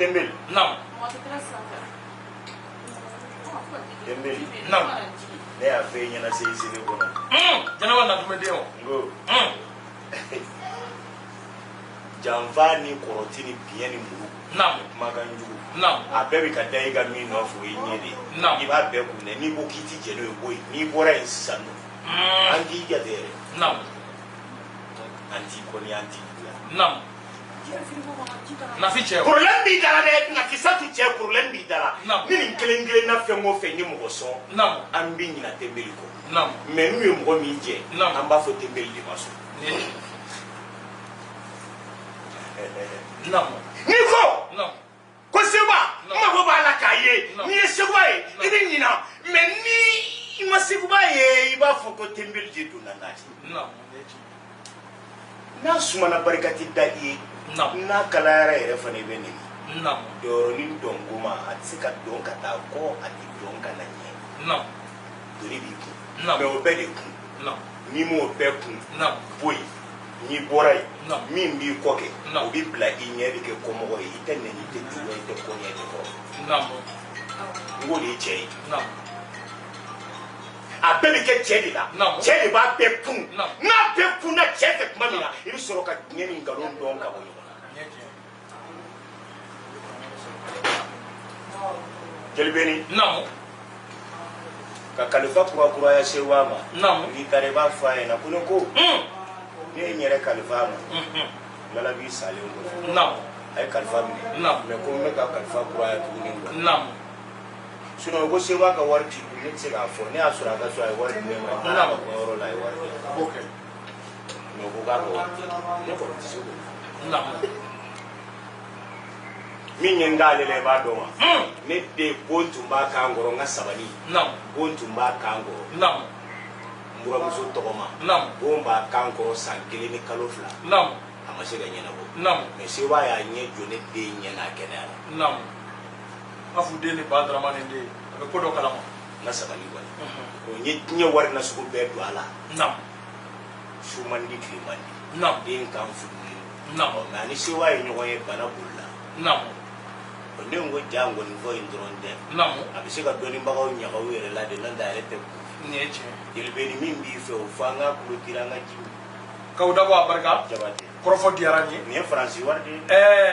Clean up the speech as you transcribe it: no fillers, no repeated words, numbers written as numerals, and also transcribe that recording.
Tembely. Naam. Tembely. Naam. Ne a fait une assez ici de bon. Jana na tumedeo. Go. Jamva ni korotini bien ni muru. Naam. Maganju. Naam. A bɛɛ bɛ ka da i ka min nɔfɛ o ye ɲɛ de ye. I b'a bɛɛ kunɛ n'i ko k'i ti jɛn n'o ye bɔ yen n'i bɔra yen sisan nɔ an k'i jate yɛrɛ. Naam. An t'i kɔni an t'i dilan. Naam. Nafi cɛ. Problème b'i da la dɛ Nafisatu cɛ problème b'i da la. Naam. Ni nin kelen kelenna fɛn o fɛn ye mɔgɔ sɔn. Naam. An bɛ ɲina Tembely kɔ. Naam. Mais n'u ye mɔgɔ min jɛ. Naam. An b'a fɔ Tembely de ma sɔn. Naam. N'i ko. Naam. Ko Sekuba mago b'a la k'a ye n'i ye Sekuba ye i bɛ ɲina mais ni i ma Sekuba ye i b'a fɔ ko Tembely de donna n'a ye. N'a sumana barika tɛ da i ye n'a kalayara yɛrɛ fana i bɛ nɛni. Dɔɔrɔnin dɔngoma a tɛ se ka dɔn ka taa kɔ a tɛ dɔn ka na ɲɛ. Doni b'i kun mais o bɛɛ de kun n'i m'o bɛɛ kun bɔ yen n'i bɔra yen min b'i kɔ kɛ o bɛ bila i ɲɛ de kɛ kɔmɔgɔ ye i tɛ nɛni i tɛ juguya i tɛ kɔɲɛ i tɛ kɔrɔ. N k'o de ye cɛ ye. A bɛɛ bɛ kɛ cɛ de la cɛ de b'a bɛɛ kun n'a bɛɛ kunna cɛ fɛ tuma min na i bɛ sɔrɔ ka diɲɛ ni nkalon dɔn ka bɔ ɲɔgɔn na. Jelibeni ka kalifa kurakuraya se wa ma n'i taara i b'a fɔ a ɲɛna ko ne ko ne ye n yɛrɛ kalifa a ma Ala b'i salen kɔfɛ a ye kalifa minɛ mais ko n bɛ ka kalifa kuraya tuguni sinon ko Sekuba ka wari t'i kun ne tɛ se k'a fɔ ne y'a sɔrɔ a ka so a ye wari di ne ma n'a ka bɔyɔrɔ la a ye wari di mais ko k'a ka wari ne kɔni tɛ se k'o min ye n k'ale la i b'a dɔn wa ne den bon tun b'a kan kɔrɔ n ka sabali bon tun b'a kan kɔrɔ n buramuso tɔgɔma bon b'a kan kɔrɔ san 1 ni kalo 2 a ma se ka ɲɛnabɔ mais Sekuba y'a ɲɛ jɔ ne den ɲɛ n'a kɛnɛyara. A fu den ni ba Dramane den a bɛ ko dɔ kalama. N ka sabali kɔni o ye diɲɛ wari nasugu bɛɛ don a la su man di tile man di den kan furulen mais ani Sekuba ye ɲɔgɔn ye bana bolila ne ko ja n kɔni fɔ yen dɔrɔn tɛ a bɛ se ka dɔnnibagaw ɲaga u yɛrɛ la de n'o tɛ a yɛrɛ tɛ kun Jelibeni min b'i fɛ o fɔ an ka kulotira an ka ji Kaou Dabo a barika Jabate kɔrɔfɔ diyara n ye nin ye Faransi wari de ye.